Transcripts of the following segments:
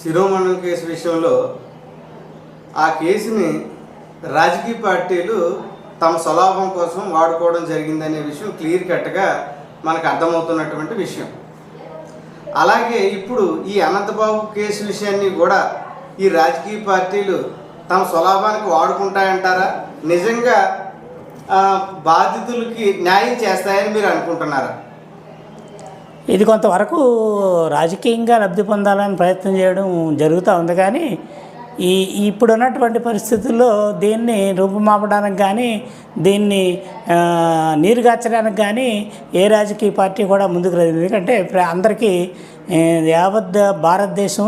శిరోమండలం case విషయంలో ఆ కేసుని రాజకీయ పార్టీలు తమ స్వలాభం కోసం వాడుకోవడం జరిగిందనే విషయం క్లియర్ కట్గా మనకు అర్థమవుతున్నటువంటి విషయం. అలాగే ఇప్పుడు ఈ అనంతబాబు కేసు విషయాన్ని కూడా ఈ రాజకీయ పార్టీలు తమ స్వలాభానికి వాడుకుంటాయంటారా? నిజంగా బాధితులకి న్యాయం చేస్తాయని మీరు అనుకుంటున్నారా? ఇది కొంతవరకు రాజకీయంగా లబ్ధి పొందాలని ప్రయత్నం చేయడం జరుగుతూ ఉంది. కానీ ఇప్పుడున్నటువంటి పరిస్థితుల్లో దీన్ని రూపుమాపడానికి కానీ దీన్ని నీరుగార్చడానికి కానీ ఏ రాజకీయ పార్టీ కూడా ముందుకు రాదు. ఎందుకంటే అందరికీ యావత్ భారతదేశం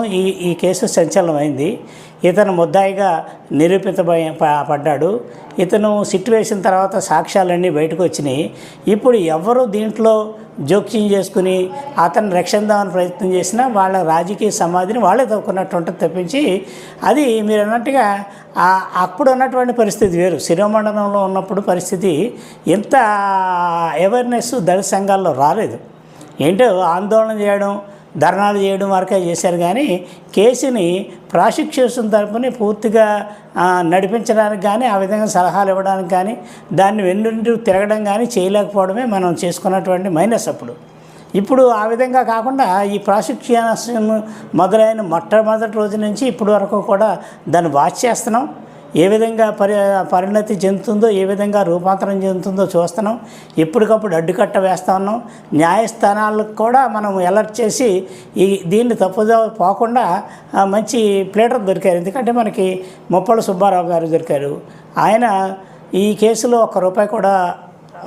ఈ కేసు సంచలనమైంది. ఇతను ముద్దాయిగా పడ్డాడు. ఇతను సిట్ వేసిన తర్వాత సాక్ష్యాలన్నీ బయటకు వచ్చినాయి. ఇప్పుడు ఎవరు దీంట్లో జోక్యం చేసుకుని అతను రక్షిద్దామని ప్రయత్నం చేసినా వాళ్ళ రాజకీయ సమాధిని వాళ్ళే తవ్వుకున్నట్టు ఉంటుంది తప్పించి అది మీరు అన్నట్టుగా అప్పుడు ఉన్నటువంటి పరిస్థితి వేరు. శిరోమండలంలో ఉన్నప్పుడు పరిస్థితి ఎంత అవేర్నెస్ దళిత సంఘాల్లో రాలేదు. ఏంటో ఆందోళన చేయడం, ధర్నాలు చేయడం వరకే చేశారు. కానీ కేసుని ప్రాసిక్యూషన్ తరపుని పూర్తిగా నడిపించడానికి కానీ ఆ విధంగా సలహాలు ఇవ్వడానికి కానీ దాన్ని వెన్నుండి తిరగడం కానీ చేయలేకపోవడమే మనం చేసుకున్నటువంటి మైనస్. ఇప్పుడు ఆ విధంగా కాకుండా ఈ ప్రాసిక్యూషన్ మొదలైన మొట్టమొదటి రోజు నుంచి ఇప్పటి వరకు కూడా దాన్ని వాచ్ చేస్తున్నాం. ఏ విధంగా పరిణతి చెందుతుందో, ఏ విధంగా రూపాంతరం చెందుతుందో చూస్తున్నాం. ఎప్పటికప్పుడు అడ్డుకట్ట వేస్తూ ఉన్నాం. న్యాయస్థానాలకు కూడా మనం అలర్ట్ చేసి దీన్ని తప్పుదో పోకుండా మంచి ప్లేటర్ దొరికారు. ఎందుకంటే మనకి ముప్పల సుబ్బారావు గారు దొరికారు. ఆయన ఈ కేసులో ₹1 కూడా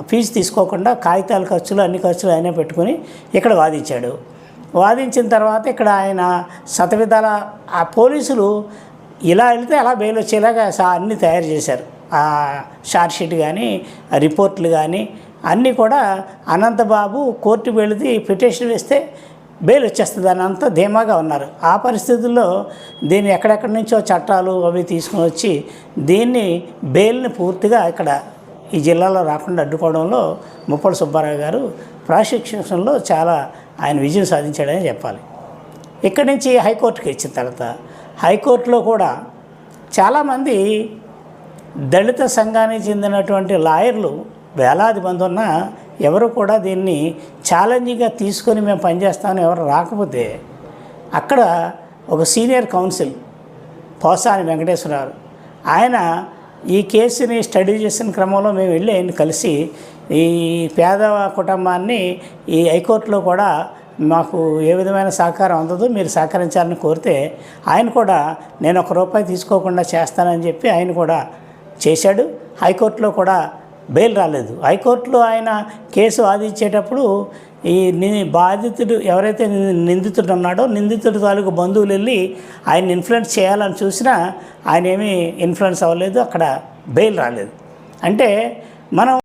ఫీజు తీసుకోకుండా కాగితాల ఖర్చులు అన్ని ఖర్చులు ఆయనే పెట్టుకుని ఇక్కడ వాదించాడు. వాదించిన తర్వాత ఇక్కడ ఆయన శతవిధాల ఆ పోలీసులు ఇలా వెళితే అలా బెయిల్ వచ్చేలాగా అన్నీ తయారు చేశారు. షార్ట్షీట్ కానీ రిపోర్ట్లు కానీ అన్నీ కూడా అనంతబాబు కోర్టుకు వెళితే పిటిషన్ వేస్తే బెయిల్ వచ్చేస్తుంది అని అంతా ధీమాగా ఉన్నారు. ఆ పరిస్థితుల్లో దీన్ని ఎక్కడెక్కడి నుంచో చట్టాలు అవి తీసుకుని వచ్చి దీన్ని బెయిల్ని పూర్తిగా ఇక్కడ ఈ జిల్లాలో రాకుండా అడ్డుకోవడంలో ముప్పల సుబ్బారావు గారు ప్రాసిక్యూషన్లో చాలా ఆయన విజయం సాధించాడని చెప్పాలి. ఇక్కడి నుంచి హైకోర్టుకి ఇచ్చిన తర్వాత హైకోర్టులో కూడా చాలామంది దళిత సంఘానికి చెందినటువంటి లాయర్లు వేలాది మంది ఉన్నా ఎవరు కూడా దీన్ని ఛాలెంజింగ్గా తీసుకొని మేము పనిచేస్తామని ఎవరు రాకపోతే అక్కడ ఒక సీనియర్ కౌన్సిల్ పోసాని వెంకటేశ్వరరావు ఆయన ఈ కేసుని స్టడీ చేసిన క్రమంలో మేము వెళ్ళి ఆయన కలిసి ఈ పేద కుటుంబాన్ని ఈ హైకోర్టులో కూడా మాకు ఏ విధమైన సహకారం అందదో మీరు సహకరించాలని కోరితే ఆయన కూడా నేను ₹1 తీసుకోకుండా చేస్తానని చెప్పి ఆయన కూడా చేశాడు. హైకోర్టులో కూడా బెయిల్ రాలేదు. హైకోర్టులో ఆయన కేసు వాదించేటప్పుడు ఈ బాధితుడు ఎవరైతే నిందితుడు ఉన్నాడో నిందితుడి తాలూకు బంధువులు వెళ్ళి ఆయన ఇన్ఫ్లుయెన్స్ చేయాలని చూసినా ఆయన ఏమీ ఇన్ఫ్లుయెన్స్ అవ్వలేదు. అక్కడ బెయిల్ రాలేదు. అంటే మనం